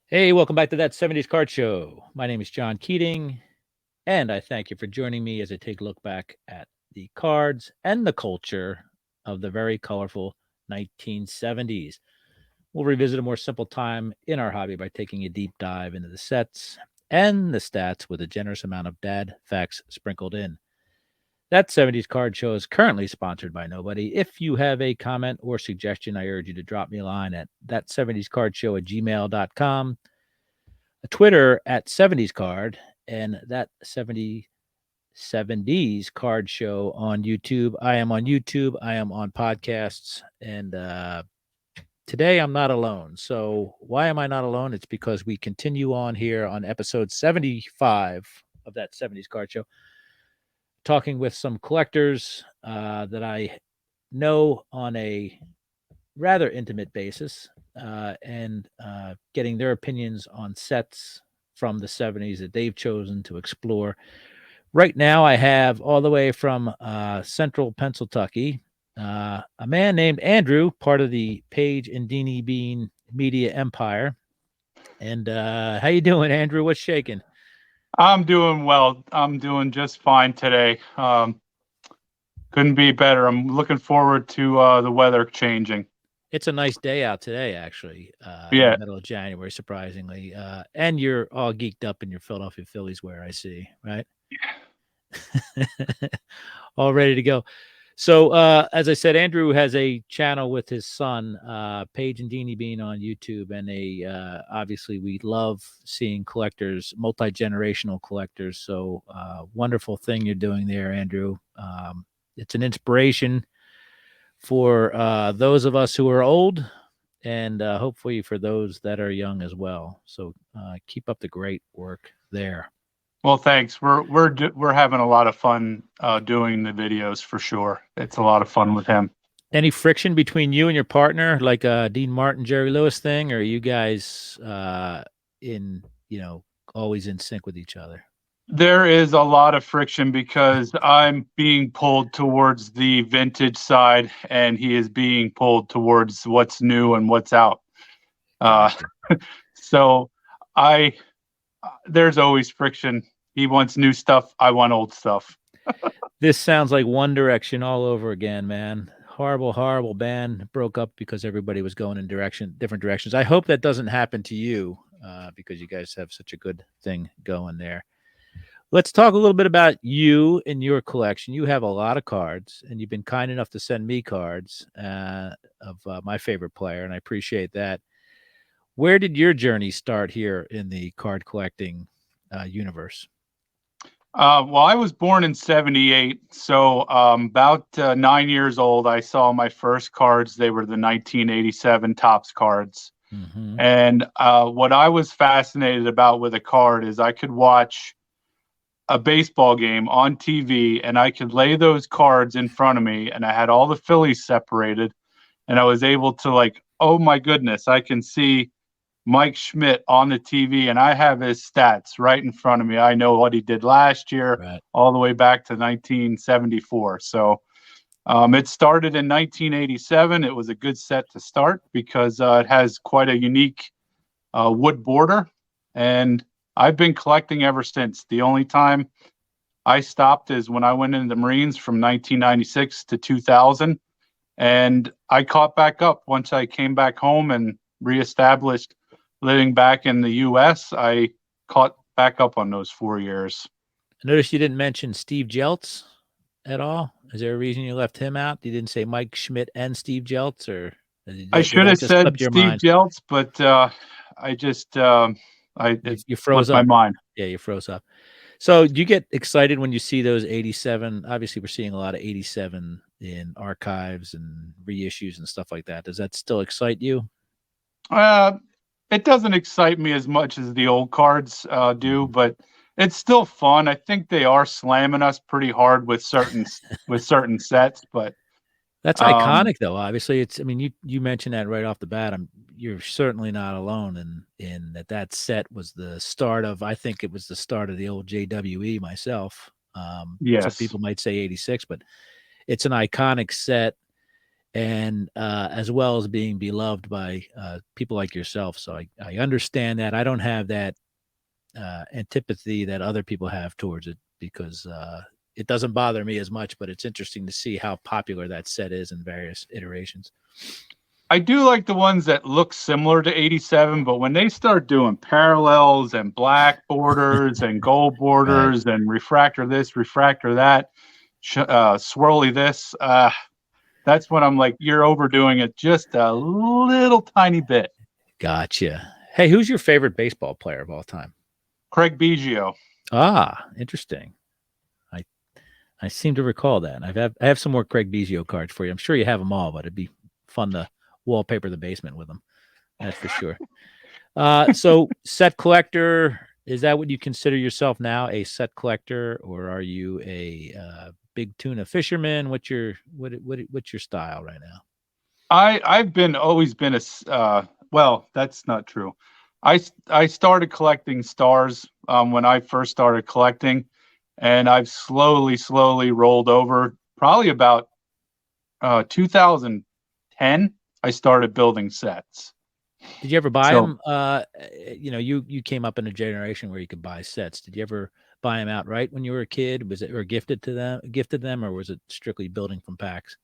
Hey, welcome back to That 70s Card Show. My name is John Keating, and I thank you for joining me as I take a look back at the cards and the culture of the very colorful 1970s. We'll revisit a more simple time in our hobby by taking a deep dive into the sets and the stats with a generous amount of dad facts sprinkled in. That 70s Card Show is currently sponsored by nobody. If you have a comment or suggestion, I urge you to drop me a line at that70scardshow at gmail.com, a Twitter at 70s Card, and that 70s Card Show on YouTube. I am on YouTube. I am on podcasts. And today I'm not alone. So why am I not alone? It's because we continue on here on episode 75 of that 70s Card Show, talking with some collectors that I know on a rather intimate basis, and getting their opinions on sets from the 70s that they've chosen to explore. Right now, I have all the way from central Pennsylvania, a man named Andrew, part of the Paige and Deeneebeen media empire. And how you doing, Andrew? What's shaking? I'm doing well. I'm doing just fine today. Couldn't be better. I'm looking forward to the weather changing. It's a nice day out today, actually, in the Yeah, middle of January, surprisingly. And you're all geeked up in your Philadelphia Phillies wear, I see, right? All ready to go. So, as I said, Andrew has a channel with his son, Paige and Deeneebeen on YouTube, and obviously we love seeing collectors, multi generational collectors. So, wonderful thing you're doing there, Andrew. It's an inspiration for those of us who are old, and hopefully for those that are young as well. So, keep up the great work there. well, thanks. We're having a lot of fun doing the videos for sure. It's a lot of fun with him. Any friction between you and your partner, like Dean Martin, Jerry Lewis thing, or are you guys in, always in sync with each other? There is a lot of friction because I'm being pulled towards the vintage side, and he is being pulled towards what's new and what's out. Uh, Gotcha. so I there's always friction. He wants new stuff. I want old stuff. This sounds like One Direction all over again, man. Horrible, horrible band broke up because everybody was going in different directions. I hope that doesn't happen to you, because you guys have such a good thing going there. Let's talk a little bit about you and your collection. You have a lot of cards, and you've been kind enough to send me cards of my favorite player, and I appreciate that. Where did your journey start here in the card collecting universe? Well, I was born in '78, so about 9 years old, I saw my first cards. They were the 1987 Topps cards. Mm-hmm. And what I was fascinated about with a card is I could watch a baseball game on TV and I could lay those cards in front of me, and I had all the Phillies separated, and I was able to, like, oh my goodness, I can see Mike Schmidt on the TV, and I have his stats right in front of me. I know what he did last year, Right. all the way back to 1974. So it started in 1987. It was a good set to start because it has quite a unique wood border, and I've been collecting ever since. The only time I stopped is when I went into the Marines from 1996 to 2000, and I caught back up once I came back home and reestablished living back in the U.S. I caught back up on those 4 years. I noticed you didn't mention Steve Jeltz at all. Is there a reason you left him out? You didn't say Mike Schmidt and Steve Jeltz, or I did should that have just slip said your Steve mind? Jeltz, but I just it You slipped froze my up. mind. Yeah, you froze up. So do you get excited when you see those 87? Obviously, we're seeing a lot of 87 in archives and reissues and stuff like that. Does that still excite you? Uh, it doesn't excite me as much as the old cards do, Mhm. but it's still fun. I think they are slamming us pretty hard with certain sets, but That's um, iconic, though. Obviously, it's. I mean, you mentioned that right off the bat. You're certainly not alone in that set was the start of. I think it was the start of the old JWE myself. Some yes. people might say 86, but it's an iconic set. and as well as being beloved by people like yourself. So I understand that. I don't have that antipathy that other people have towards it because it doesn't bother me as much, but it's interesting to see how popular that set is in various iterations. I do like the ones that look similar to 87, but when they start doing parallels and black borders and gold Right. borders and refractor this, refractor that, swirly this, that's when I'm like, you're overdoing it just a little tiny bit. Gotcha. Hey, who's your favorite baseball player of all time? Craig Biggio. Ah, interesting. I I seem to recall that. I have some more Craig Biggio cards for you. I'm sure you have them all, but it'd be fun to wallpaper the basement with them. That's for sure. So set collector, is that what you consider yourself now, a set collector, or are you a big tuna fisherman? What's your style right now? I've been always been well, that's not true. I started collecting stars when I first started collecting, and I've slowly rolled over. Probably about 2010, I started building sets. Did you ever buy So them? You came up in a generation where you could buy sets. Did you ever buy them outright when you were a kid? Was it or gifted them, or was it strictly building from packs?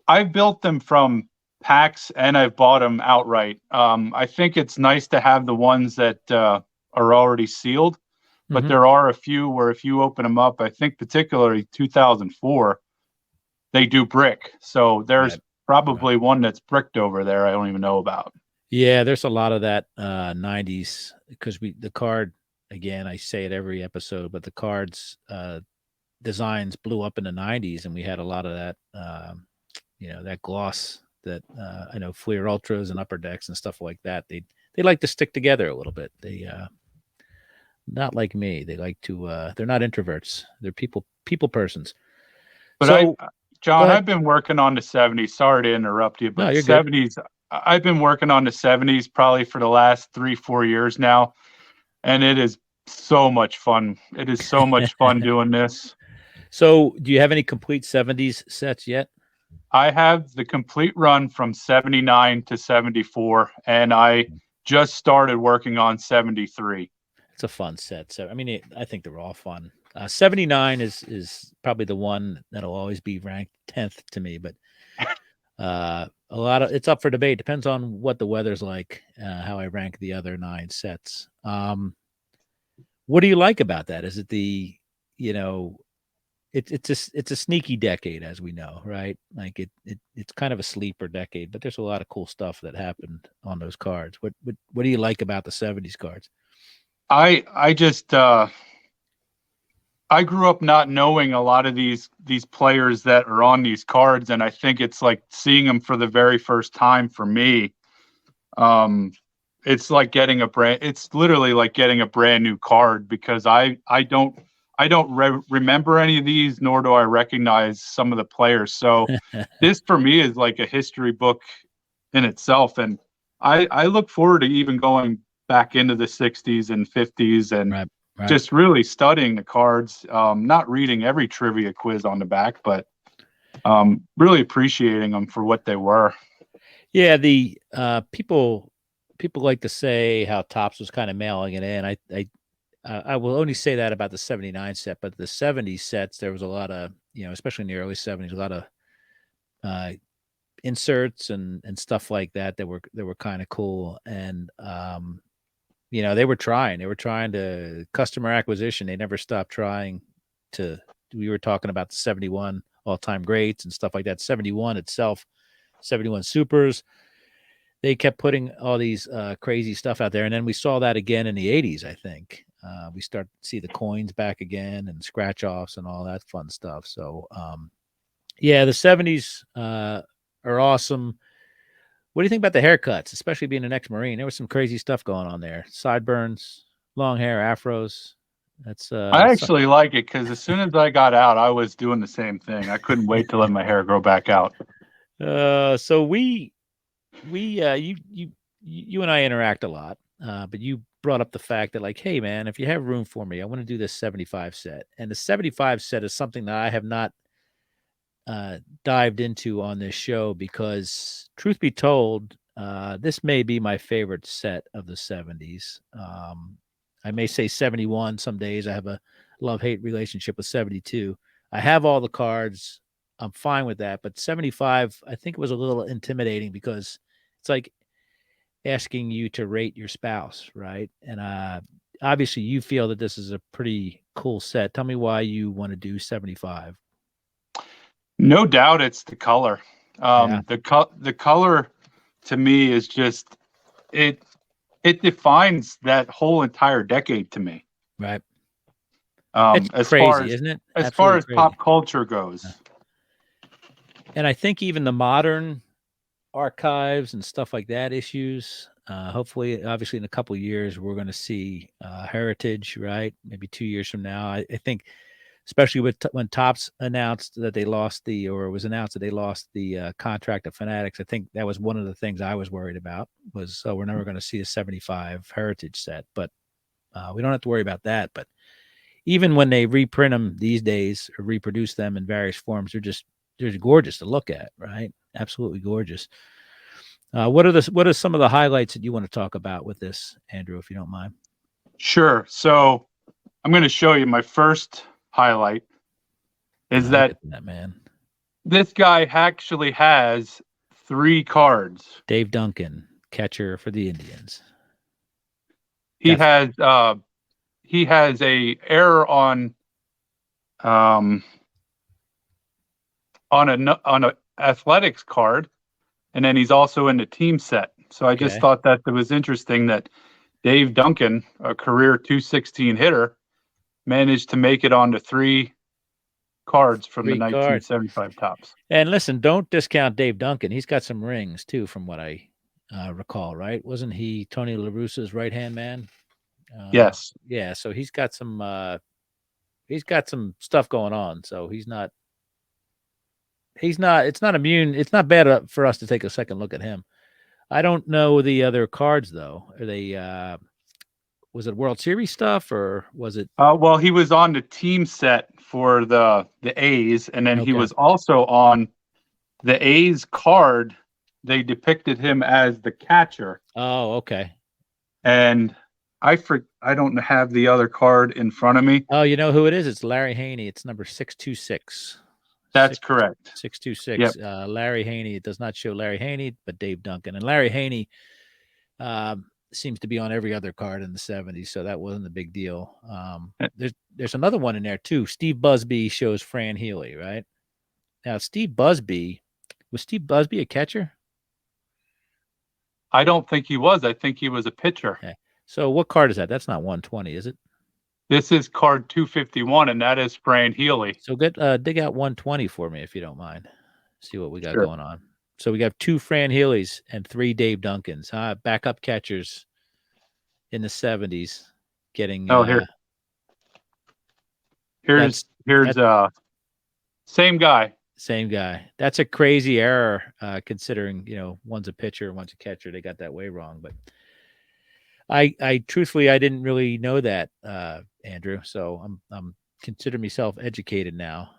I've built them from packs and I've bought them outright. I think it's nice to have the ones that are already sealed, but Hmm. there are a few where if you open them up, I think particularly 2004, they do brick. So there's Right. Right. probably one that's bricked over there I don't even know about. Yeah, there's a lot of that 90s because the card again, I say it every episode, but the cards designs blew up in the 90s and we had a lot of that that gloss that I know Fleer Ultras and Upper Decks and stuff like that. They like to stick together a little bit. They not like me. They like to they're not introverts. They're people persons. But So go John, ahead. I've been working on the 70s. Sorry to interrupt you, No, but you're good. 70s, I've been working on the 70s probably for the last 3, 4 years now. And it is so much fun. It is so much fun doing this. So do you have any complete 70s sets yet? I have the complete run from 79 to 74, and I just started working on 73. It's a fun set. So I mean, I think they're all fun. 79 is probably the one that'll always be ranked 10th to me, but a lot of it's up for debate. Depends on what the weather's like, how I rank the other 9 sets. What do you like about that? Is it you know, it's a sneaky decade, as we know, right? Like it's kind of a sleeper decade, but there's a lot of cool stuff that happened on those cards. What do you like about the 70s cards? I just I grew up not knowing a lot of these players that are on these cards, and I think it's like seeing them for the very first time for me. Um, it's like getting a brand. It's literally like getting a brand new card because I don't remember any of these, nor do I recognize some of the players. So this for me is like a history book in itself, and I look forward to even going back into the 60s and 50s and Right, right. just really studying the cards. Not reading every trivia quiz on the back, but really appreciating them for what they were. Yeah, the people like to say how Topps was kind of mailing it in. I will only say that about the 79 set, but the 70s sets, there was a lot of, especially in the early 70s, a lot of uh, inserts and stuff like that were kind of cool. And they were trying to customer acquisition. They never stopped trying to. We were talking about the 71 all-time greats and stuff like that. 71 itself, 71 supers, they kept putting all these crazy stuff out there, and then we saw that again in the 80s. I think we start to see the coins back again and scratch offs and all that fun stuff. So yeah, the 70s are awesome. What do you think about the haircuts, especially being an ex-marine? There was some crazy stuff going on there: sideburns, long hair, afros. That's I actually like it because as soon as I got out, I was doing the same thing. I couldn't wait to let my hair grow back out. so we you and I interact a lot, but you brought up the fact that like, hey man, if you have room for me, I want to do this 75 set, and the 75 set is something that I have not dived into on this show because, truth be told, this may be my favorite set of the 70s. I may say 71 some days. I have a love hate relationship with 72. I have all the cards. I'm fine with that. But 75, I think it was a little intimidating because it's like asking you to rate your spouse, right? And obviously, you feel that this is a pretty cool set. Tell me why you want to do 75. No doubt it's the color. Yeah, The color to me is just it it defines that whole entire decade to me. right. It's As far crazy, as isn't it? as far Absolutely as pop crazy. culture Yeah. goes. And I think even the modern archives and stuff like that issues, hopefully, obviously, in a couple of years, we're going to see heritage, right? Maybe 2 years from now. I think, especially with when Topps announced that they lost or it was announced that they lost the contract of Fanatics. I think that was one of the things I was worried about was, we're never going to see a 75 heritage set, but we don't have to worry about that. But even when they reprint them these days or reproduce them in various forms, they're gorgeous to look at, right? Absolutely gorgeous. What are some of the highlights that you want to talk about with this, Andrew, if you don't mind? Sure. So I'm going to show you my first highlight is Look that at that, man. this guy actually has 3 cards. Dave Duncan, catcher for the Indians. He Got has he has a error um on a athletics card, and then he's also in the team set. So I just okay. thought that it was interesting that Dave Duncan, a career 216 hitter, managed to make it onto 3 cards from the Three cards. 1975 tops. And listen, don't discount Dave Duncan. He's got some rings too, from what I recall. Right? Wasn't he Tony La Russa's right hand man? Yes. Yeah. So he's got some. He's got some stuff going on. So he's not. He's not. It's not immune. It's not bad for us to take a second look at him. I don't know the other cards though. Are they? Was it World Series stuff or was it? Well, he was on the team set for the A's, and then he Okay. was also on the A's card. They depicted him as the catcher, Oh, okay. and I don't have the other card in front of me. Oh, you know who it is? It's Larry Haney. It's number 626. That's Six correct. 626. Yep. Larry Haney. It does not show Larry Haney, but Dave Duncan. And Larry Haney seems to be on every other card in the 70s, so that wasn't a big deal. There's another one in there too. Steve Busby shows Fran Healy, right? Now, was Steve Busby a catcher? I don't think he was. I think he was a pitcher. Okay. So what card is that? That's not 120, is it? This is card 251, and that is Fran Healy. So dig out 120 for me if you don't mind. See what we got Sure. going on. So we got 2 Fran Healys and 3 Dave Duncans, backup catchers in the 70s getting Oh, that's here's that same guy. same guy. That's a crazy error considering, one's a pitcher and one's a catcher. They got that way wrong, but I truthfully I didn't really know that, Andrew. So I'm consider myself educated now.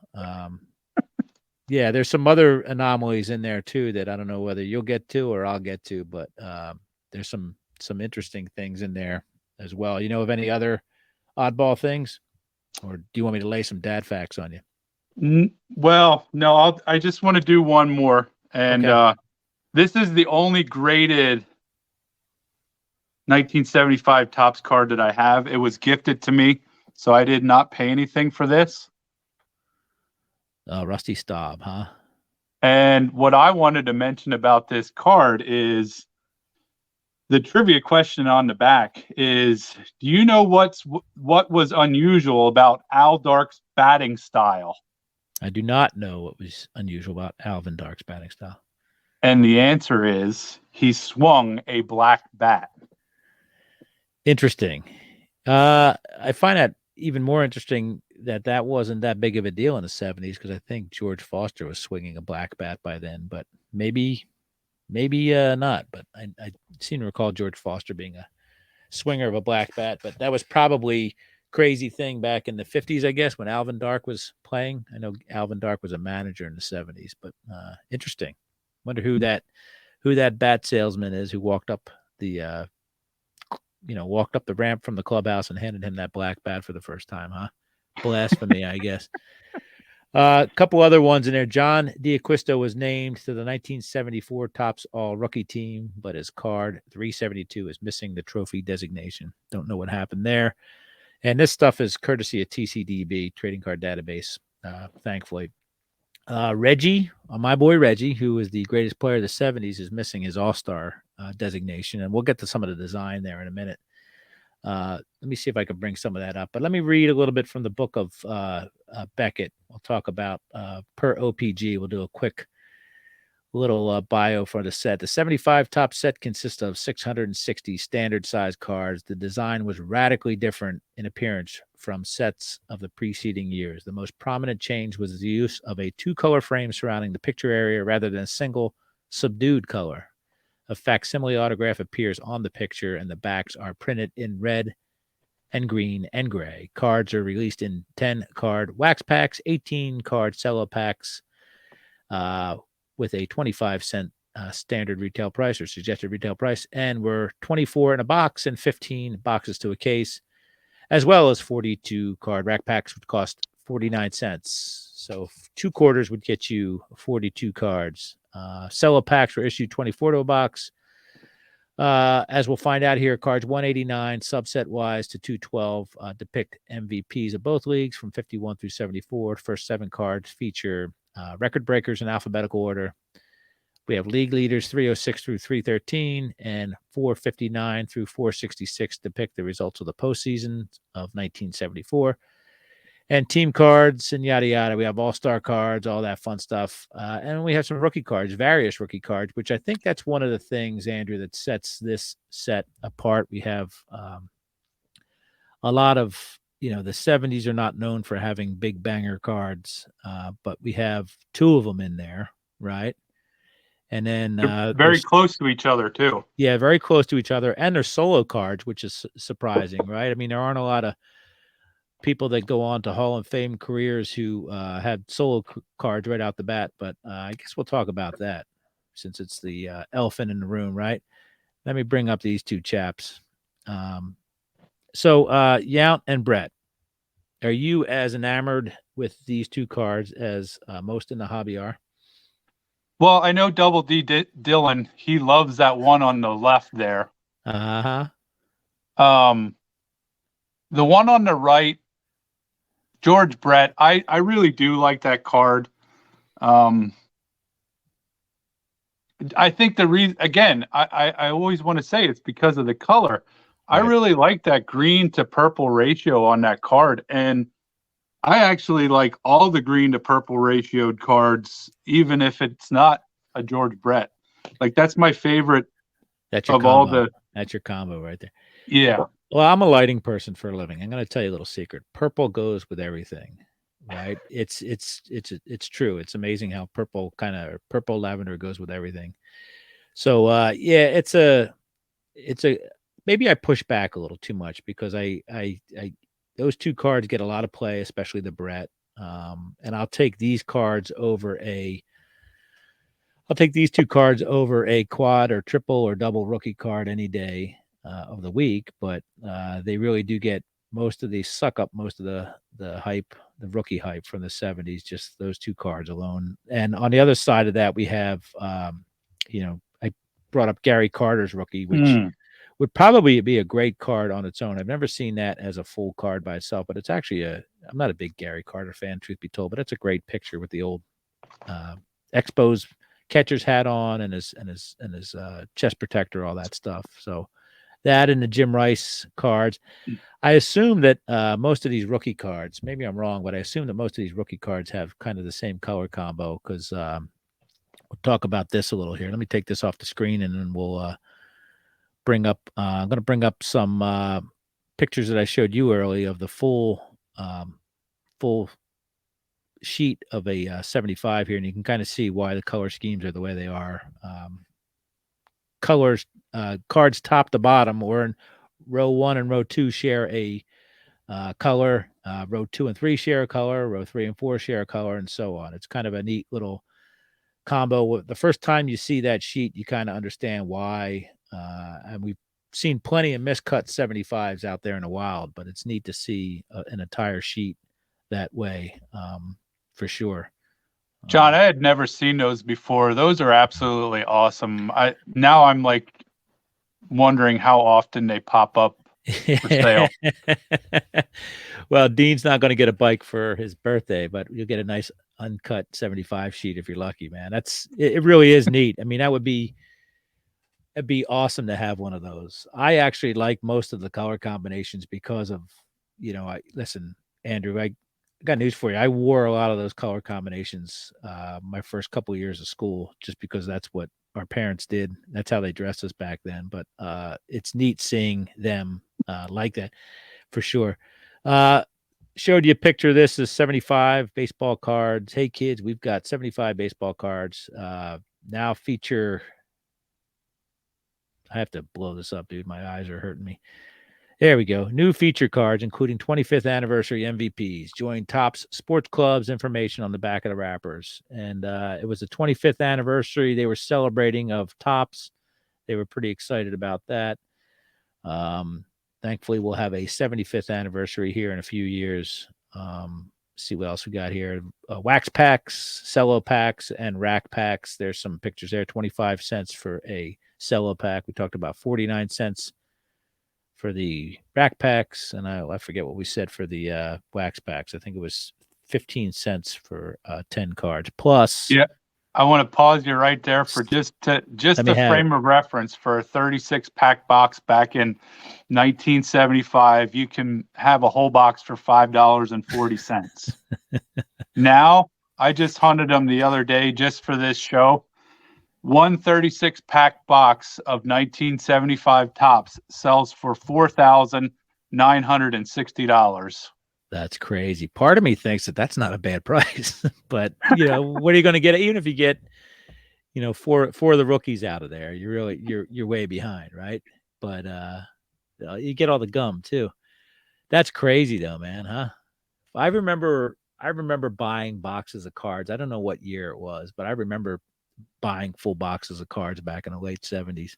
Yeah, there's some other anomalies in there too that I don't know whether you'll get to or I'll get to, but there's some interesting things in there as well. You know of any other oddball things, or do you want me to lay some dad facts on you? Well, no, I just want to do one more, and Okay. this is the only graded 1975 Topps card that I have. It was gifted to me, so I did not pay anything for this. Rusty Staub, huh? And what I wanted to mention about this card is the trivia question on the back is, do you know what was unusual about Al Dark's batting style? I do not know what was unusual about Alvin Dark's batting style. And the answer is he swung a black bat. Interesting. I find that even more interesting that wasn't that big of a deal in the 70s because I think George Foster was swinging a black bat by then, but maybe not. But I seem to recall George Foster being a swinger of a black bat, but that was probably crazy thing back in the 50s, I guess, when Alvin Dark was playing. I know Alvin Dark was a manager in the 70s, but interesting. Wonder who that bat salesman is who walked up the walked up the ramp from the clubhouse and handed him that black bat for the first time, huh? Blasphemy, I guess. A couple other ones in there. John D'Acquisto was named to the 1974 Topps All Rookie team, but his card 372 is missing the trophy designation. Don't know what happened there. And this stuff is courtesy of TCDB, Trading Card Database, thankfully. Reggie, my boy Reggie, who is the greatest player of the 70s, is missing his All-Star designation. And we'll get to some of the design there in a minute. Let me see if I can bring some of that up. But let me read a little bit from the book of Beckett. We'll talk about per OPG. We'll do a quick little bio for the set. The 75 top set consists of 660 standard size cards. The design was radically different in appearance from sets of the preceding years. The most prominent change was the use of a two-color frame surrounding the picture area rather than a single subdued color. A facsimile autograph appears on the picture, and the backs are printed in red and green and gray. Cards are released in 10-card wax packs, 18-card cello packs, with a 25-cent standard retail price or suggested retail price, and were 24 in a box and 15 boxes to a case, as well as 42-card rack packs, which cost 49 cents. So 2 quarters would get you 42 cards. Cello packs were issued 24 to a box. As we'll find out here, cards 189 subset wise to 212 depict MVPs of both leagues from 51 through 74. First 7 cards feature record breakers in alphabetical order. We have league leaders 306 through 313 and 459 through 466 depict the results of the postseason of 1974. And team cards and yada yada. We have all-star cards, all that fun stuff. And we have some rookie cards, various rookie cards, which I think that's one of the things, Andrew, that sets this set apart. We have a lot of, the 70s are not known for having big banger cards, but we have 2 of them in there, right? And then very close to each other, too. Yeah, very close to each other. And they're solo cards, which is surprising, right? I mean, there aren't a lot of people that go on to Hall of Fame careers who had solo cards right out the bat, but I guess we'll talk about that since it's the elephant in the room, right? Let me bring up these 2 chaps. So Yount and Brett, are you as enamored with these 2 cards as most in the hobby are? Well, I know Double D Dylan, he loves that one on the left there. Uh-huh. The one on the right, George Brett, I really do like that card. I think the reason, again, I always want to say it's because of the color. Right. I really like that green to purple ratio on that card. And I actually like all the green to purple ratioed cards, even if it's not a George Brett. Like, that's my favorite. That's your combo. That's your combo right there. Yeah. Well, I'm a lighting person for a living. I'm going to tell you a little secret. Purple goes with everything, right? It's true. It's amazing how purple lavender goes with everything. So yeah, it's a maybe I push back a little too much because I those 2 cards get a lot of play, especially the Brett. And I'll take these cards over I'll take these 2 cards over a quad or triple or double rookie card any day of the week, but they really do get suck up most of the hype, the rookie hype from the 70s, just those 2 cards alone. And on the other side of that, we have, I brought up Gary Carter's rookie, which would probably be a great card on its own. I've never seen that as a full card by itself, but it's actually I'm not a big Gary Carter fan, truth be told, but it's a great picture with the old Expos catcher's hat on and his chest protector, all that stuff. So that and the Jim Rice cards. I assume that most of these rookie cards, maybe I'm wrong, but I assume that most of these rookie cards have kind of the same color combo because we'll talk about this a little here. Let me take this off the screen and then we'll bring up, I'm going to bring up some pictures that I showed you early of the full sheet of a 75 here, and you can kind of see why the color schemes are the way they are. Colors, cards top to bottom, or in row 1 and row 2 share a color. Row 2 and 3 share a color. Row 3 and 4 share a color, and so on. It's kind of a neat little combo. The first time you see that sheet, you kind of understand why. And we've seen plenty of miscut 75s out there in the wild, but it's neat to see an entire sheet that way, for sure. John, I had never seen those before. Those are absolutely awesome. I'm like wondering how often they pop up for sale. Well, Dean's not going to get a bike for his birthday, but you'll get a nice uncut 75 sheet if you're lucky, man. It really is neat. I mean, it'd be awesome to have one of those. I actually like most of the color combinations because of, listen, Andrew, I got news for you. I wore a lot of those color combinations my first couple of years of school, just because that's what our parents did. That's how they dressed us back then. But it's neat seeing them like that, for sure. Showed you a picture of this is 75 baseball cards. Hey kids, we've got 75 baseball cards. Now feature, I have to blow this up, dude. My eyes are hurting me. There we go. New feature cards, including 25th anniversary MVPs. Join Topps Sports Club's information on the back of the wrappers. And it was the 25th anniversary they were celebrating of Topps. They were pretty excited about that. Thankfully, we'll have a 75th anniversary here in a few years. See what else we got here. Wax packs, cello packs, and rack packs. There's some pictures there. 25 cents for a cello pack. We talked about 49 cents for the rack packs, and I forget what we said for the wax packs. I think it was 15 cents for 10 cards. Plus, yeah, I want to pause you right there for just a frame of reference for a 36 pack box back in 1975. You can have a whole box for $5.40. Now, I just hunted them the other day just for this show. One 36 pack box of 1975 Topps sells for $4,960. That's crazy. Part of me thinks that that's not a bad price, but what are you going to get? Even if you get, four of the rookies out of there, you're way behind, right? But you get all the gum too. That's crazy though, man. Huh? I remember buying boxes of cards. I don't know what year it was, but I remember buying full boxes of cards back in the late 70s,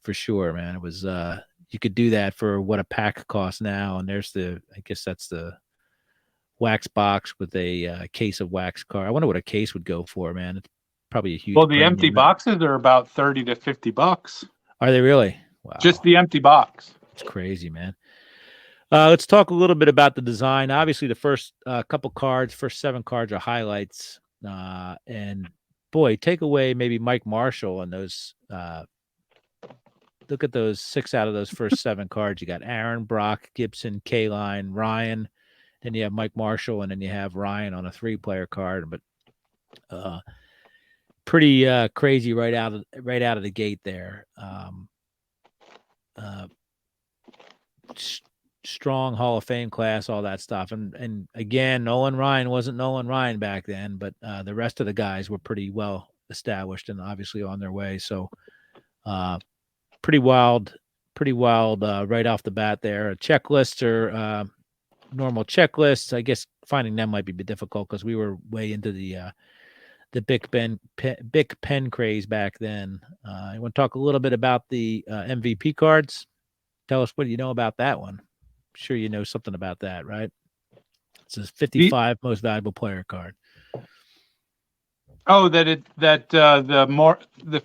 for sure, man. It was you could do that for what a pack costs now. And there's I guess that's the wax box with a case of wax card. I wonder what a case would go for, man. It's probably a huge Well, the premium, empty boxes are about 30 to 50 bucks. Are they really? Wow. Just the empty box. It's crazy, man. Let's talk a little bit about the design. Obviously, the first couple cards, first 7 cards are highlights. And boy, take away maybe Mike Marshall and those. Look at those 6 out of those first 7 cards. You got Aaron, Brock, Gibson, K-Line, Ryan. Then you have Mike Marshall, and then you have Ryan on a 3-player card. But pretty crazy right out of the gate there. Strong Hall of Fame class, all that stuff. And again, Nolan Ryan wasn't Nolan Ryan back then, but the rest of the guys were pretty well established and obviously on their way. So pretty wild right off the bat there. Checklists are normal checklists. I guess finding them might be difficult because we were way into the Bic pen craze back then. I want to talk a little bit about the MVP cards. Tell us what you know about that one. I'm sure you know something about that, right? It's a 55 most valuable player card. Oh, the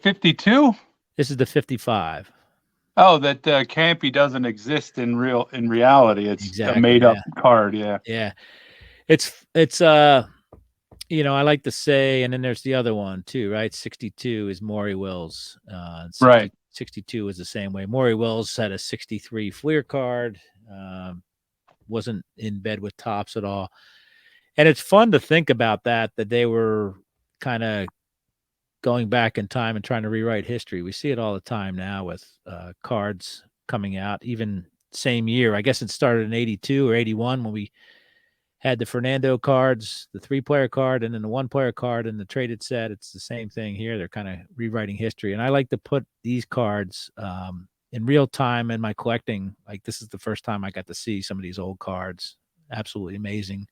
52? This is the 55. Oh, that Campy doesn't exist in reality. It's exactly, a made up card. Yeah. Yeah. It's I like to say, and then there's the other one too, right? 62 is Maury Wills. 62 is the same way. Maury Wills had a 63 Fleer card. Wasn't in bed with Topps at all. And it's fun to think about that they were kind of going back in time and trying to rewrite history. We see it all the time now with cards coming out, even same year. I guess it started in 82 or 81 when we had the Fernando cards, the 3-player card, and then the 1-player card and the traded set. It's the same thing here. They're kind of rewriting history. And I like to put these cards in real time in my collecting. Like this is the first time I got to see some of these old cards. Absolutely amazing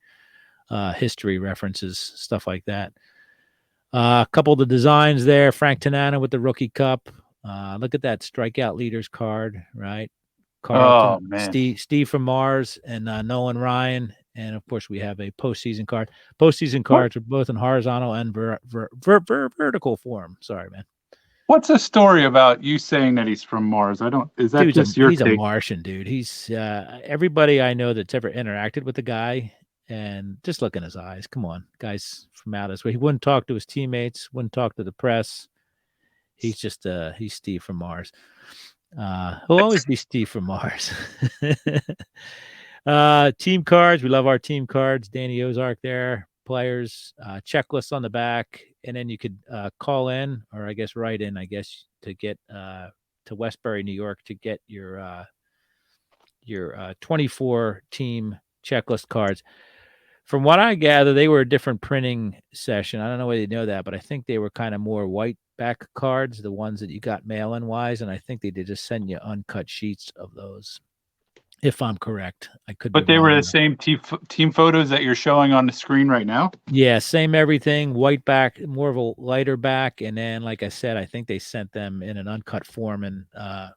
history references, stuff like that. A couple of the designs there. Frank Tanana with the rookie cup. Look at that strikeout leaders card, right? Oh Carlton, man. Steve from Mars, and Nolan Ryan. And of course, we have a postseason card. Postseason What cards are both in horizontal and vertical form. Sorry, man. what's the story about you saying that he's from Mars? I don't is that Dude's a just your he's a take? Martian, dude. He's everybody I know that's ever interacted with the guy, and just look in his eyes. Come on, guys from outer space. He wouldn't talk to his teammates, wouldn't talk to the press. He's just he's Steve from Mars. He'll always be Steve from Mars. Team cards. We love our team cards. Danny Ozark there. Players, checklists on the back, and then you could call in, or I guess write in, I guess, to get to Westbury, New York, to get your 24 team checklist cards. From what I gather, they were a different printing session. I don't know whether you know that, but I think they were kind of more white back cards, the ones that you got mail-in wise, and I think they did just send you uncut sheets of those. If I'm correct, I could be But they were wrong the though. same team photos that you're showing on the screen right now. Yeah, same everything. White back, more of a lighter back, and then, like I said, I think they sent them in an uncut form, and I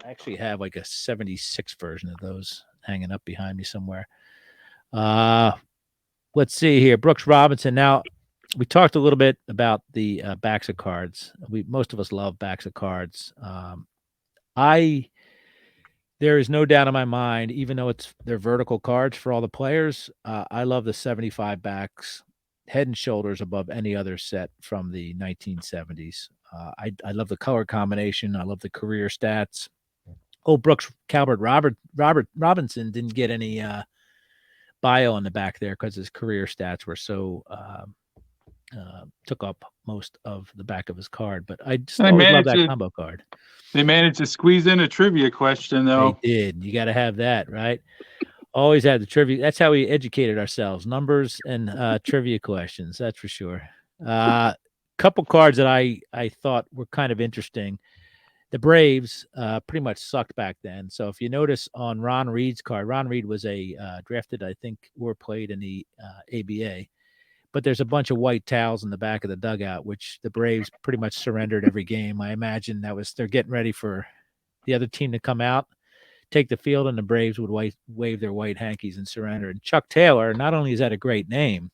actually have like a '76 version of those hanging up behind me somewhere. Uh, let's see here, Brooks Robinson. Now, we talked a little bit about the backs of cards. Most of us love backs of cards. I There is no doubt in my mind, even though they're vertical cards for all the players, I love the 75 backs, head and shoulders above any other set from the 1970s. I love the color combination. I love the career stats. Oh, Brooks Calvert Robert Robinson didn't get any bio on the back there because his career stats were so took up most of the back of his card. But I just They always love managed that to combo card. they managed to squeeze in a trivia question They though. did. You got to have that, right? Always had the trivia. That's how we educated ourselves. Numbers and trivia questions. That's for sure. Couple cards that I thought were kind of interesting. The Braves pretty much sucked back then. So if you notice on Ron Reed's card, Ron Reed was a drafted, I think, or played in the ABA. But there's a bunch of white towels in the back of the dugout, which the Braves pretty much surrendered every game. I imagine they're getting ready for the other team to come out, take the field, and the Braves would wave their white hankies and surrender. And Chuck Taylor, not only is that a great name,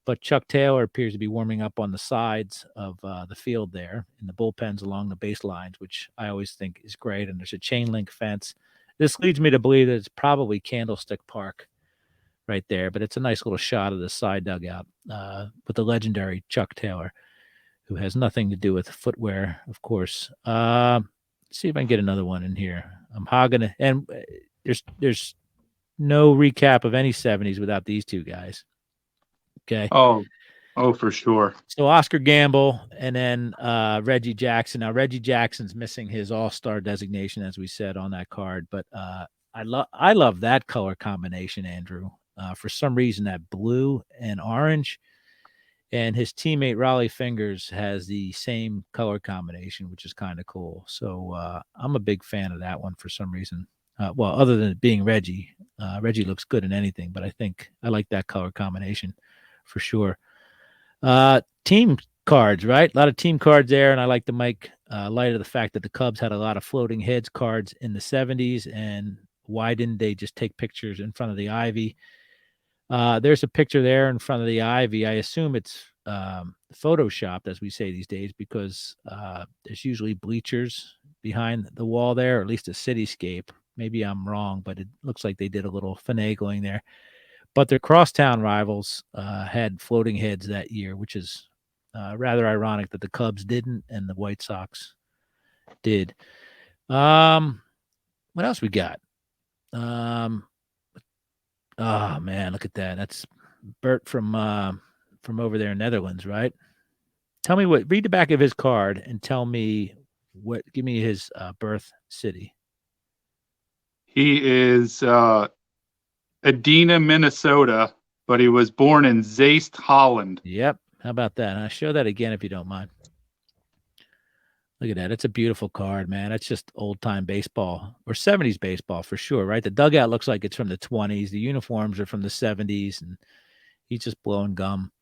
but Chuck Taylor appears to be warming up on the sides of the field there in the bullpens along the baselines, which I always think is great. And there's a chain link fence. This leads me to believe that it's probably Candlestick Park right there, but it's a nice little shot of the side dugout with the legendary Chuck Taylor, who has nothing to do with footwear, of course. Let's see if I can get another one in here. I'm hogging, and there's no recap of any '70s without these two guys. Okay, Oh, oh, for sure. so Oscar Gamble and then Reggie Jackson. Now Reggie Jackson's missing his All-Star designation, as we said on that card, but I love that color combination, Andrew. For some reason, that blue and orange, and his teammate Raleigh Fingers has the same color combination, which is kind of cool. So I'm a big fan of that one for some reason. Well, other than it being Reggie, Reggie looks good in anything, but I think I like that color combination for sure. Team cards, right? A lot of team cards there, and I like to make light of the fact that the Cubs had a lot of floating heads cards in the '70s, and why didn't they just take pictures in front of the ivy? There's a picture there in front of the ivy. I assume it's photoshopped, as we say these days, because there's usually bleachers behind the wall there, or at least a cityscape. Maybe I'm wrong, but it looks like they did a little finagling there. But their crosstown rivals had floating heads that year, which is rather ironic that the Cubs didn't and the White Sox did. What else we got? Um, oh man, look at that. That's Bert from over there in Netherlands, right? Tell me what. Read the back of his card and tell me what. Give me his birth city. He is Edina, Minnesota, but he was born in Zeist, Holland. Yep. How about that? Show that again if you don't mind. Look at that. It's a beautiful card, man. It's just old time baseball or 70s baseball for sure, right? The dugout looks like it's from the 20s. The uniforms are from the 70s, and he's just blowing gum.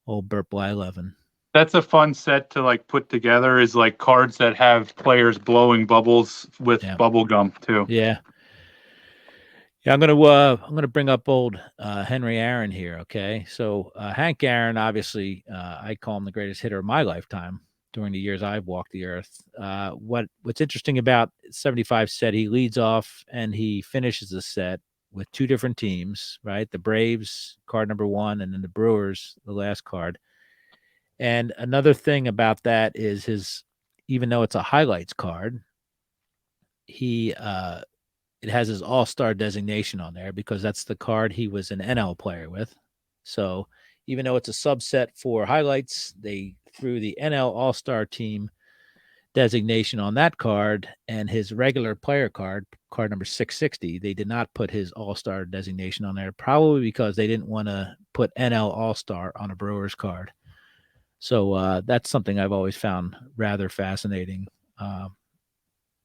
Old Burt Blyleven. That's a fun set to like put together. Is like cards that have players blowing bubbles with Yeah. bubble gum too. Yeah. Yeah, I'm gonna bring up old Henry Aaron here. Okay, so Hank Aaron, obviously, I call him the greatest hitter of my lifetime during the years I've walked the earth. What's interesting about 75 set, he leads off and he finishes the set with two different teams, right? The Braves, card number one, and then the Brewers, the last card. And another thing about that is his, even though it's a highlights card, he it has his all-star designation on there because that's the card he was an NL player with. So even though it's a subset for highlights, they threw the NL all-star team designation on that card, and his regular player card, card number 660, they did not put his all-star designation on there, probably because they didn't want to put NL all-star on a Brewers card. So that's something I've always found rather fascinating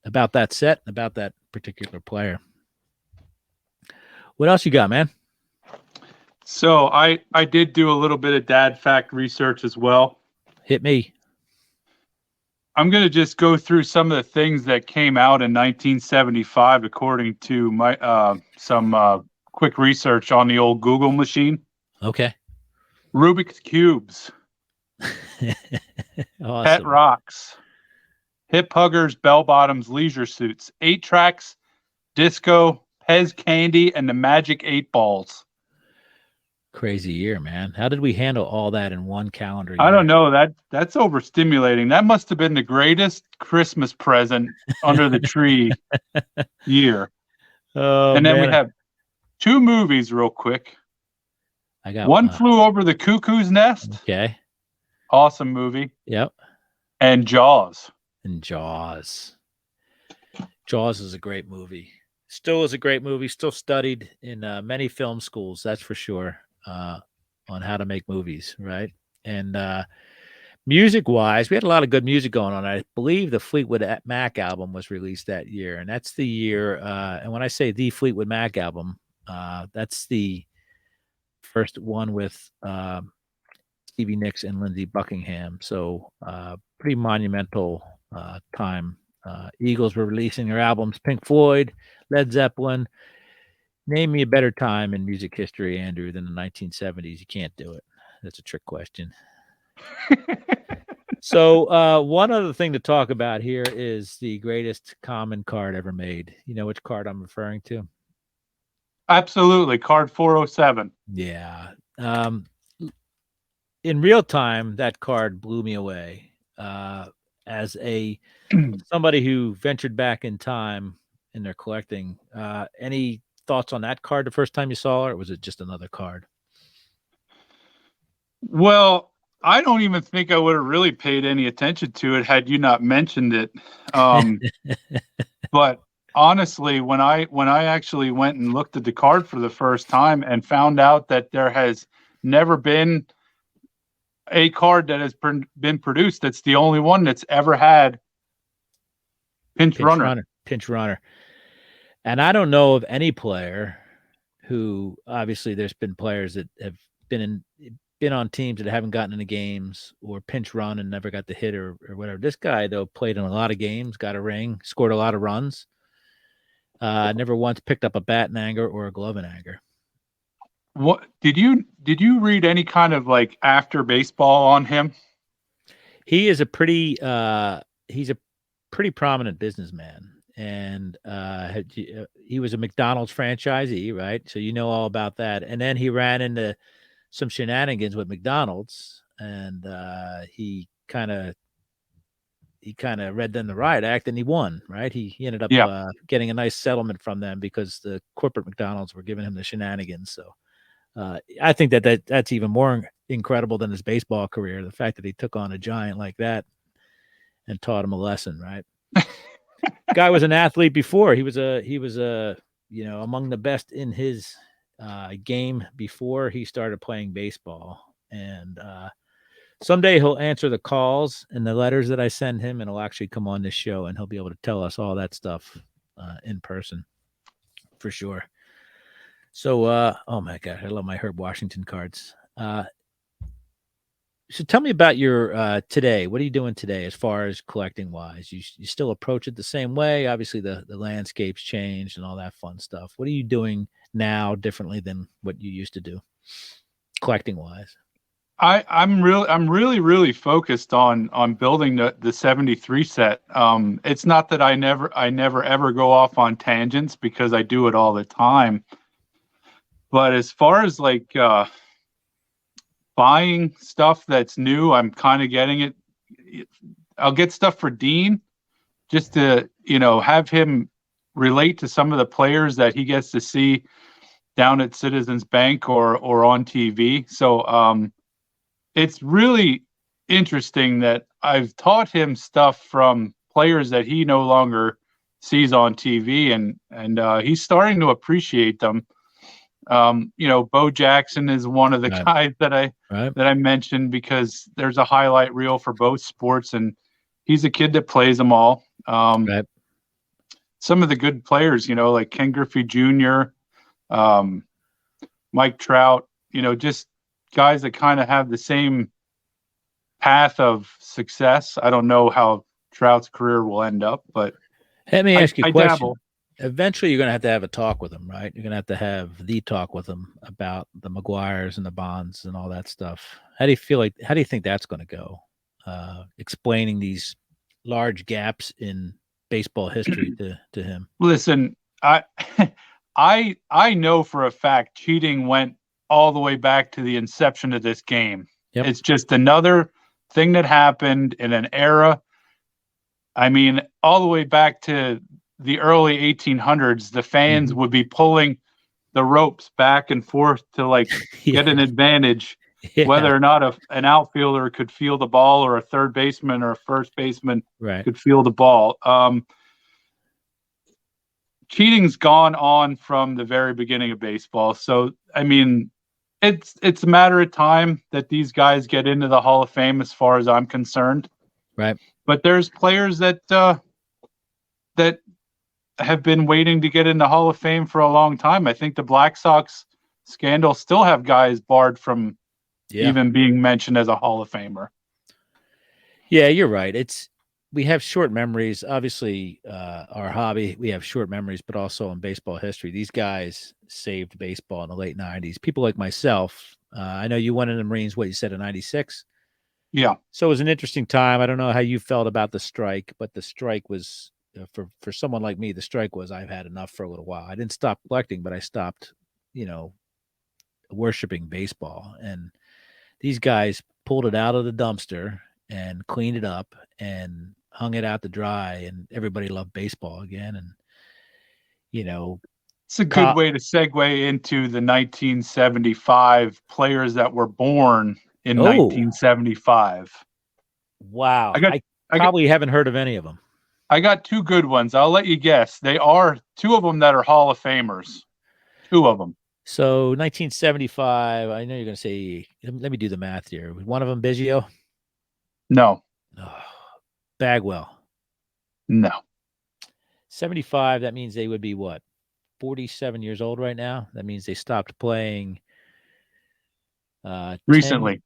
about that set, about that particular player. What else you got, man? So I did do a little bit of dad fact research as well. Hit me. I'm going to just go through some of the things that came out in 1975, according to my some quick research on the old Google machine. Okay. Rubik's cubes, Awesome. pet rocks, hip huggers, bell bottoms, leisure suits, 8 tracks, disco, Pez candy, and the Magic 8 balls. Crazy year, man. How did we handle all that in one calendar year? I don't know. That's overstimulating. That must have been the greatest Christmas present under the tree year. Oh, And then we man. have 2 movies real quick. I got One Flew Over the Cuckoo's Nest. Okay. Awesome movie. Yep. And Jaws. And Jaws. Jaws is a great movie. Still is a great movie. Still studied in many film schools, that's for sure, on how to make movies, right? And music-wise, we had a lot of good music going on. I believe the Fleetwood Mac album was released that year, and that's the year. And when I say the Fleetwood Mac album, that's the first one with Stevie Nicks and Lindsey Buckingham. So pretty monumental time. Eagles were releasing their albums. Pink Floyd, Led Zeppelin. Name me a better time in music history, Andrew, than the 1970s. You can't do it. That's a trick question. So one other thing to talk about here is the greatest common card ever made. You know which card I'm referring to? Absolutely. Card 407. Yeah. In real time, that card blew me away. As somebody who ventured back in time in their collecting, any thoughts on that card the first time you saw it, or was it just another card? Well, I don't even think I would have really paid any attention to it had you not mentioned it. But honestly, when I actually went and looked at the card for the first time and found out that there has never been a card that has been produced that's the only one that's ever had pinch runner. Pinch runner. And I don't know of any player who, obviously there's been players that have been on teams that haven't gotten into games or pinch run and never got the hit or whatever. This guy, though, played in a lot of games, got a ring, scored a lot of runs. Never once picked up a bat in anger or a glove in anger. What did you read any kind of like after baseball on him? He is a pretty prominent businessman, and he was a McDonald's franchisee, right? So you know all about that. And then he ran into some shenanigans with McDonald's, and he kind of read them the riot act, and he won, right? He ended up getting a nice settlement from them because the corporate McDonald's were giving him the shenanigans. So I think that's even more incredible than his baseball career. The fact that he took on a giant like that and taught him a lesson, right? Guy was an athlete before. He was among the best in his game before he started playing baseball. And Someday he'll answer the calls and the letters that I send him, and he'll actually come on this show, and he'll be able to tell us all that stuff in person for sure. So, oh my God, I love my Herb Washington cards. So tell me about your today. What are you doing today as far as collecting wise? You still approach it the same way? Obviously, the landscape's changed and all that fun stuff. What are you doing now differently than what you used to do, collecting wise? I'm really focused on building the 73 set. It's not that I never ever go off on tangents because I do it all the time. But as far as like buying stuff that's new, I'm kind of getting it. I'll get stuff for Dean just to, have him relate to some of the players that he gets to see down at Citizens Bank or on TV. So it's really interesting that I've taught him stuff from players that he no longer sees on TV, and he's starting to appreciate them. Bo Jackson is one of the Right. guys that I Right. that I mentioned because there's a highlight reel for both sports, and he's a kid that plays them all. Right. Some of the good players, like Ken Griffey Jr., um, Mike Trout, just guys that kind of have the same path of success. I don't know how Trout's career will end up, but Let me ask you a I question. dabble. Eventually, you're going to have a talk with him, right? You're going to have the talk with him about the McGuires and the Bonds and all that stuff. How do you feel like? How do you think that's going to go? Explaining these large gaps in baseball history to him. Listen, I I know for a fact cheating went all the way back to the inception of this game. Yep. It's just another thing that happened in an era. I mean, all the way back to the early 1800s, the fans Mhm. would be pulling the ropes back and forth to like get an Yeah. advantage, Yeah. whether or not an outfielder could feel the ball or a third baseman or a first baseman Right. could feel the ball. Cheating's gone on from the very beginning of baseball. So, I mean, it's a matter of time that these guys get into the Hall of Fame, as far as I'm concerned. Right. But there's players that have been waiting to get in the Hall of Fame for a long time. I think the Black Sox scandal still have guys barred from Yeah. even being mentioned as a Hall of Famer. Yeah, you're right. We have short memories. Obviously, our hobby, we have short memories, but also in baseball history, these guys saved baseball in the late '90s. People like myself. I know you went in the Marines. What you said in '96. Yeah. So it was an interesting time. I don't know how you felt about the strike, but the strike was for someone like me. The strike was I've had enough for a little while. I didn't stop collecting, but I stopped, you know, worshiping baseball. And these guys pulled it out of the dumpster and cleaned it up and hung it out to dry, and everybody loved baseball again. And you know, It's a good co- way to segue into the 1975 players that were born in oh 1975. I wow, got I I got probably haven't heard of any of them. I got two good ones. I'll let you guess. They are two of them that are Hall of Famers. Two of them. So 1975. I know you're going to say. Let me do the math here. One of them, Biggio. No, Oh, Bagwell. no. 75. That means they would be what? 47 years old right now. That means they stopped playing 10, Recently,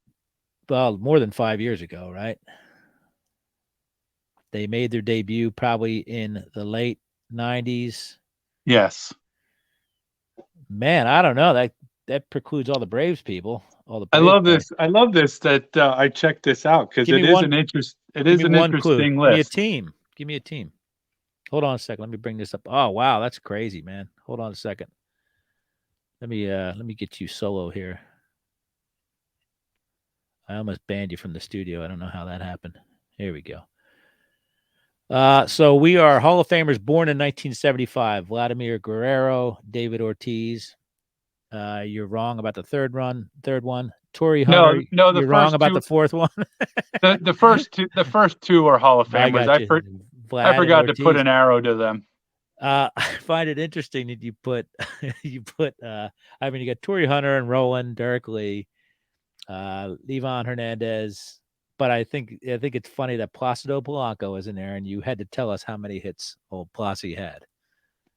well, more than 5 years ago, right? They made their debut probably in the late 90s. yes. Man, I don't know. That precludes all the Braves people, all the I Braves love players. this. I love this that I checked this out because Give me one. it Give is me an one clue. interesting Give me a list. team. Give me a team. Hold on a second. Let me bring this up. Oh wow, that's crazy, man. Hold on a second. Let me get you solo here. I almost banned you from the studio. I don't know how that happened. Here we go. So we are Hall of Famers born in 1975. Vladimir Guerrero, David Ortiz. You're wrong about the third one. Torrey No, Hunter. no, You're wrong about the fourth one. the first two are Hall of I Famers. got you. I Vlad and forgot to put Ortiz. an arrow to them. I find it interesting that you put you put I mean you got Torrey Hunter and Roland, Dirk Lee, Levon Hernandez, but I think it's funny that Placido Polanco is in there, and you had to tell us how many hits old Placi had.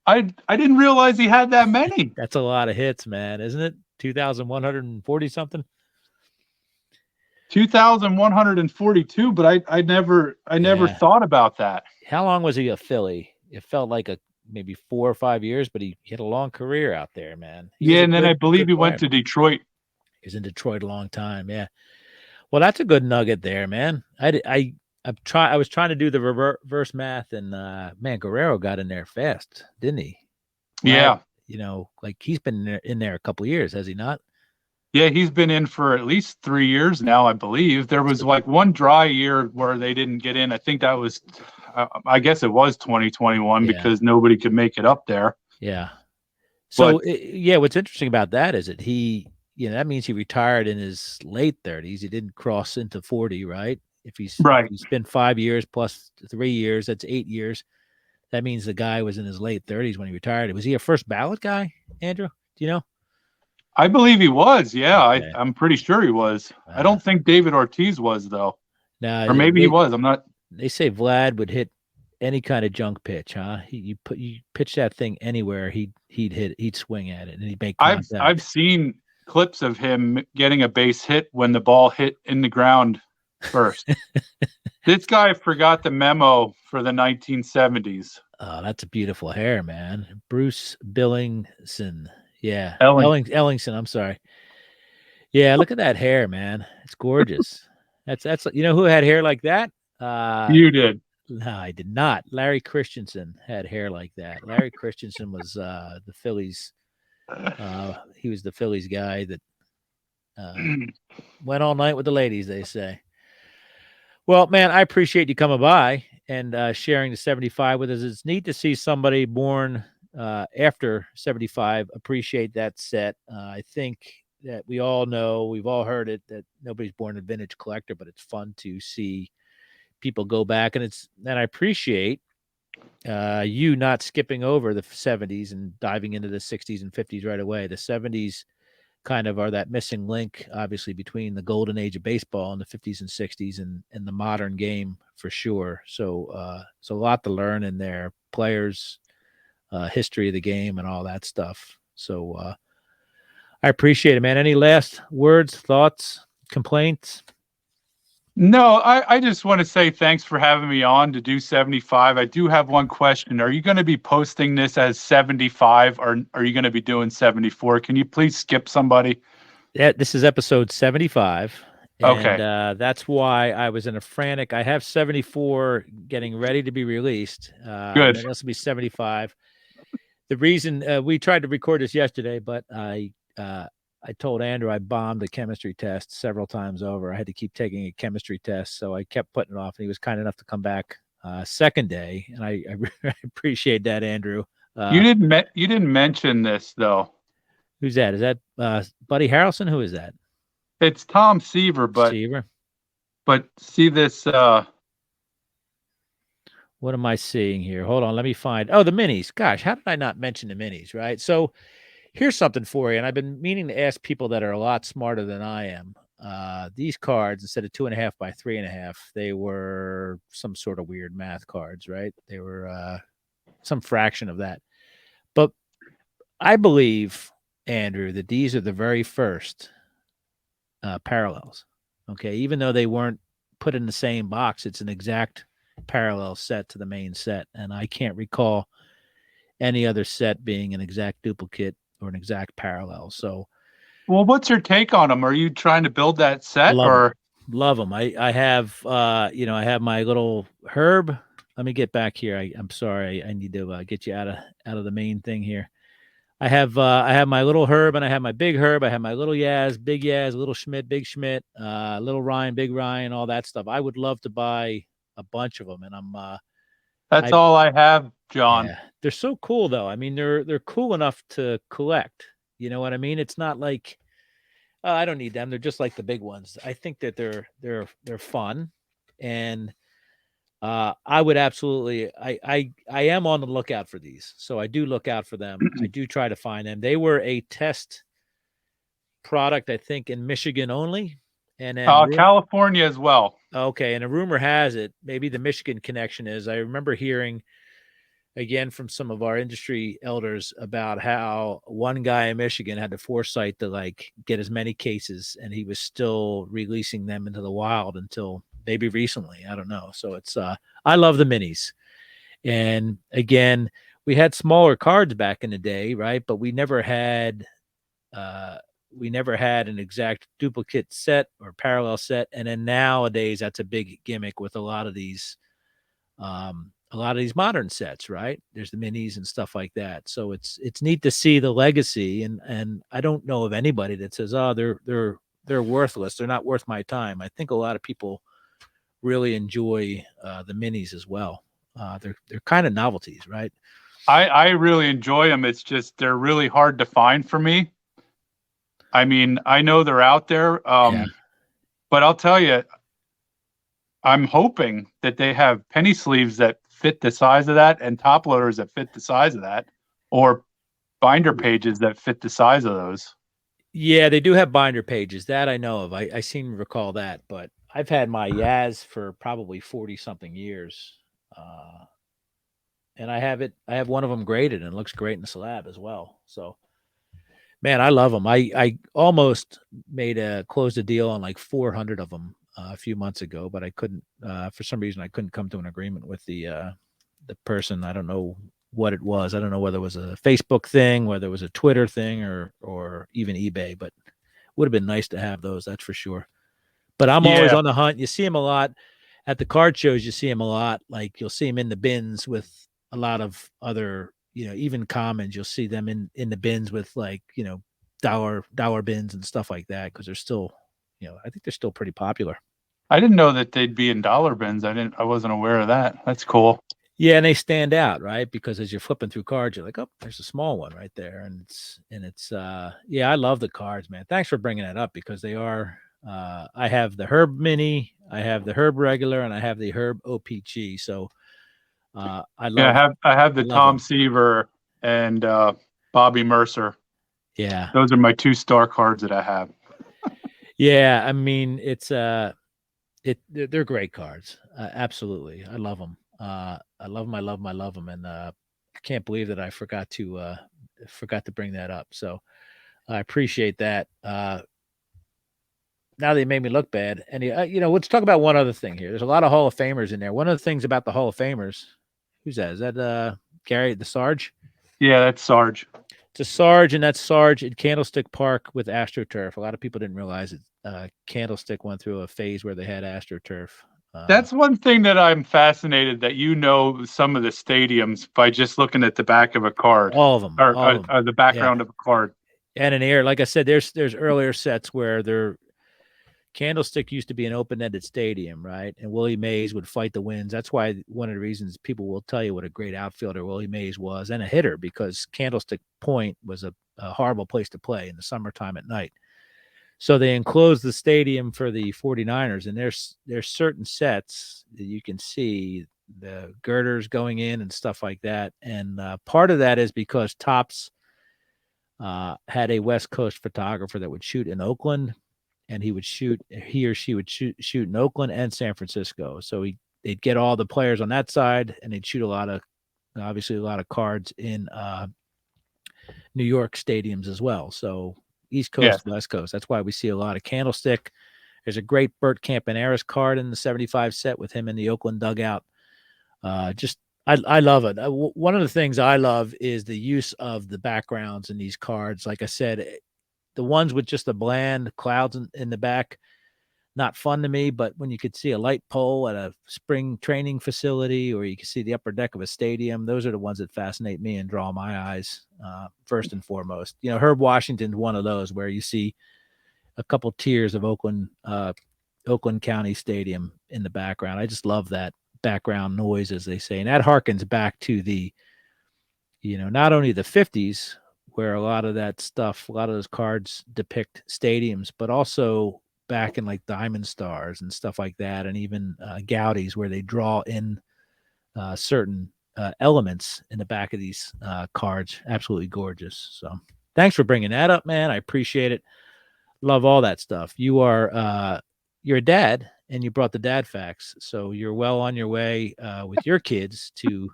I didn't realize he had that many. That's a lot of hits, man, isn't it? 2,140 something. 2,142, but I never Yeah. thought about that. How long was he a Philly? It felt like maybe 4 or 5 years, but he had a long career out there, man. He was Yeah, a and then I believe good he player. went to Detroit. He was in Detroit a long time. Yeah. Well, that's a good nugget there, man. I was trying to do the reverse math, and man, Guerrero got in there fast, didn't he? Vlad, Yeah. like he's been in there a couple years, has he not? Yeah, he's been in for at least 3 years now, I believe. There was So, like one dry year where they didn't get in. I think that was, I guess it was 2021 yeah, because nobody could make it up there. yeah. But So yeah, what's interesting about that is that that means he retired in his late 30s. He didn't cross into 40, right? If right, he's been 5 years plus 3 years, that's 8 years. That means the guy was in his late 30s when he retired. Was he a first ballot guy, Andrew? Do you know? I believe he was. Yeah, Okay. I'm pretty sure he was. I don't think David Ortiz was though, Now or maybe he was. I'm not. they say Vlad would hit any kind of junk pitch, huh? You pitch that thing anywhere, he'd swing at it and he'd make I've contact. seen clips of him getting a base hit when the ball hit in the ground first. This guy forgot the memo for the 1970s. Oh, that's a beautiful hair, man. Bruce Billingson. Yeah. Ellen, Ellingson, I'm sorry. Yeah, look at that hair, man. It's gorgeous. That's who had hair like that? you did. No, I did not. Larry Christensen had hair like that. Larry Christensen was the Phillies. He was the Phillies guy that went all night with the ladies, they say. Well, man, I appreciate you coming by and sharing the 75 with us. It's neat to see somebody born after 75 appreciate that set. I think that we all know, we've all heard it, that nobody's born a vintage collector, but it's fun to see people go back. And I appreciate you not skipping over the 70s and diving into the 60s and 50s right away. The 70s kind of are that missing link, obviously, between the golden age of baseball in the 50s and 60s and the modern game for sure. So it's a lot to learn in there. Players, history of the game, and all that stuff. So I appreciate it, man. Any last words, thoughts, complaints? No, I just want to say thanks for having me on to do 75. I do have one question. Are you going to be posting this as 75 or are you going to be doing 74? Can you please skip somebody? Yeah, this is episode 75. And Okay, that's why I was in a frantic. I have 74 getting ready to be released. And good. then this will be 75. The reason we tried to record this yesterday, but I told Andrew I bombed the chemistry test several times over. I had to keep taking a chemistry test, so I kept putting it off. And he was kind enough to come back second day, and I I appreciate that, Andrew. You didn't mention this though. Who's that? Is that Buddy Harrelson? Who is that? It's Tom Seaver, Seaver. but see this What am I seeing here? Hold on, let me find. Oh, the minis. Gosh, how did I not mention the minis? Right. So here's something for you, and I've been meaning to ask people that are a lot smarter than I am. These cards, instead of 2.5 by 3.5, they were some sort of weird math cards, right? They were some fraction of that. But I believe, Andrew, that these are the very first parallels. Okay, even though they weren't put in the same box, it's an exact parallel set to the main set, and I can't recall any other set being an exact duplicate or an exact parallel. So well, what's your take on them? Are you trying to build that set love them, or love them. I have I have my little herb. Let me get back here. I'm sorry. I need to get you out of the main thing here. I have my little herb and I have my big herb. I have my little Yaz, big Yaz, little Schmidt, big Schmidt, little Ryan, big Ryan, all that stuff. I would love to buy a bunch of them, and that's I all I have, John? yeah, they're so cool though. I mean, they're cool enough to collect. You know what I mean? It's not like I don't need them. They're just like the big ones. I think that they're fun, and I would absolutely. I am on the lookout for these, so I do look out for them. I do try to find them. They were a test product, I think, in Michigan only, and then California as well. Okay, and a rumor has it, maybe the Michigan connection is, I remember hearing again from some of our industry elders about how one guy in Michigan had the foresight to like get as many cases and he was still releasing them into the wild until maybe recently. I don't know. So it's I love the minis. And again, we had smaller cards back in the day, right? But uh we never had an exact duplicate set or parallel set. And then nowadays that's a big gimmick with a lot of these modern sets, right? There's the minis and stuff like that. So it's neat to see the legacy, and I don't know of anybody that says, "Oh, they're worthless. They're not worth my time." I think a lot of people really enjoy the minis as well. They're kind of novelties, right? I really enjoy them. It's just they're really hard to find for me. I mean, I know they're out there, Yeah. but I'll tell you, I'm hoping that they have penny sleeves that fit the size of that and top loaders that fit the size of that, or binder pages that fit the size of those. Yeah, they do have binder pages. That I know of. I seem to recall that, but I've had my Yaz for probably 40 something years. Uh, and I have it. I have one of them graded, and it looks great in the slab as well. So, man, I love them. I almost made a closed a deal on like 400 of them a few months ago, but I couldn't. For some reason, I couldn't come to an agreement with the person. I don't know what it was. I don't know whether it was a Facebook thing, whether it was a Twitter thing, or even eBay. But would have been nice to have those. That's for sure. But I'm always Yeah, on the hunt. You see them a lot at the card shows. You see them a lot. Like you'll see them in the bins with a lot of other, even commons. You'll see them in the bins with like dollar bins and stuff like that because they're still, I think they're still pretty popular. I didn't know that they'd be in dollar bins. I wasn't aware of that. That's cool. Yeah, and they stand out, right? Because as you're flipping through cards, you're like, oh, there's a small one right there, and it's yeah, I love the cards, man. Thanks for bringing that up because they are. I have the Herb Mini, I have the Herb Regular, and I have the Herb OPG. So I Yeah, love, I have I the love Tom them. Seaver and Bobby Mercer. Yeah, Those are my two star cards that I have. yeah. I mean, they're great cards. Absolutely, I love them. I love them. I love them. I love them, and I can't believe that I forgot to bring that up. So I appreciate that. Now they made me look bad. And let's talk about one other thing here. There's a lot of Hall of Famers in there. One of the things about the Hall of Famers, who's that? Is that Gary the Sarge? Yeah, that's Sarge. It's a Sarge, and that's Sarge at Candlestick Park with AstroTurf. A lot of people didn't realize it. Candlestick went through a phase where they had AstroTurf. That's one thing that I'm fascinated that you know some of the stadiums by just looking at the back of a card All of them, or, all of them. the Yeah, background of a card. and an air. Like I said, there's earlier sets where they're Candlestick used to be an open-ended stadium, right? And Willie Mays would fight the winds. That's why one of the reasons people will tell you what a great outfielder Willie Mays was and a hitter because Candlestick Point was a horrible place to play in the summertime at night. So they enclosed the stadium for the 49ers, and there's certain sets that you can see the girders going in and stuff like that. And part of that is because Topps had a West Coast photographer that would shoot in Oakland, and he or she would shoot in Oakland and San Francisco. So they'd get all the players on that side, and they'd shoot obviously a lot of cards in New York stadiums as well. So East Yes. Coast, West Coast. That's why we see a lot of Candlestick. There's a great Burt Campaneris card in the 75 set with him in the Oakland dugout. Just I love it. One of the things I love is the use of the backgrounds in these cards. Like I said, the ones with just the bland clouds in the back, not fun to me. But when you could see a light pole at a spring training facility, or you can see the upper deck of a stadium, those are the ones that fascinate me and draw my eyes first and foremost. Herb Washington's one of those where you see a couple tiers of Oakland County Stadium in the background. I just love that background noise, as they say, and that harkens back to the not only the 50s where a lot of that stuff, a lot of those cards depict stadiums, but also back in like Diamond Stars and stuff like that, and even Gaudi's where they draw in certain elements in the back of these cards. Absolutely gorgeous. So thanks for bringing that up, man. I appreciate it. Love all that stuff. You're a dad, and you brought the dad facts. So you're well on your way with your kids to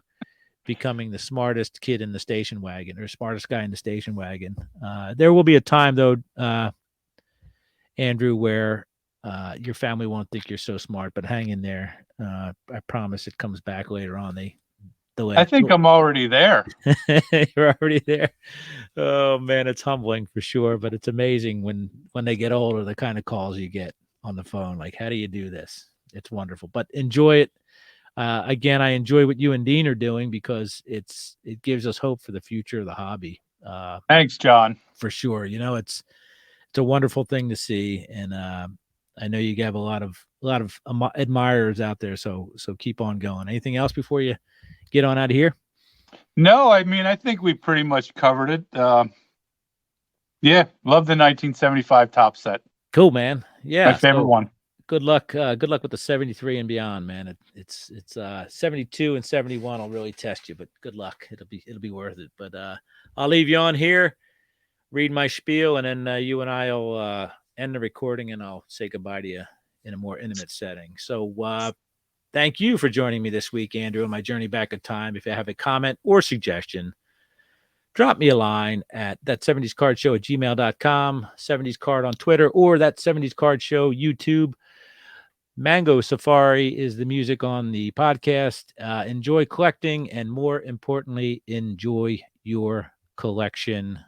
becoming the smartest kid in the station wagon or smartest guy in the station wagon. There will be a time, though, Andrew, where your family won't think you're so smart, but hang in there. I promise it comes back later on. They'll I think I'm already there. you're already there. Oh man, it's humbling for sure, but it's amazing when they get older, the kind of calls you get on the phone. Like, how do you do this? It's wonderful, but enjoy it. Again, I enjoy what you and Dean are doing because it gives us hope for the future of the hobby. Thanks, John. For sure, it's a wonderful thing to see, and I know you have a lot of admirers out there. So keep on going. Anything else before you get on out of here? No, I mean, I think we pretty much covered it. Yeah, love the 1975 top set. Cool, man. Yeah, My favorite one. Good luck. Good luck with the 73 and beyond, man. It's 72 and 71 will really test you, but good luck. It'll be worth it. But I'll leave you on here, read my spiel, and then you and I'll end the recording, and I'll say goodbye to you in a more intimate setting. So thank you for joining me this week, Andrew, on my journey back in time. If you have a comment or suggestion, drop me a line at ThatSeventiesCardShow at gmail.com, 70s Card on Twitter, or That 70s Card Show YouTube. Mango Safari is the music on the podcast. Enjoy collecting, and more importantly, enjoy your collection.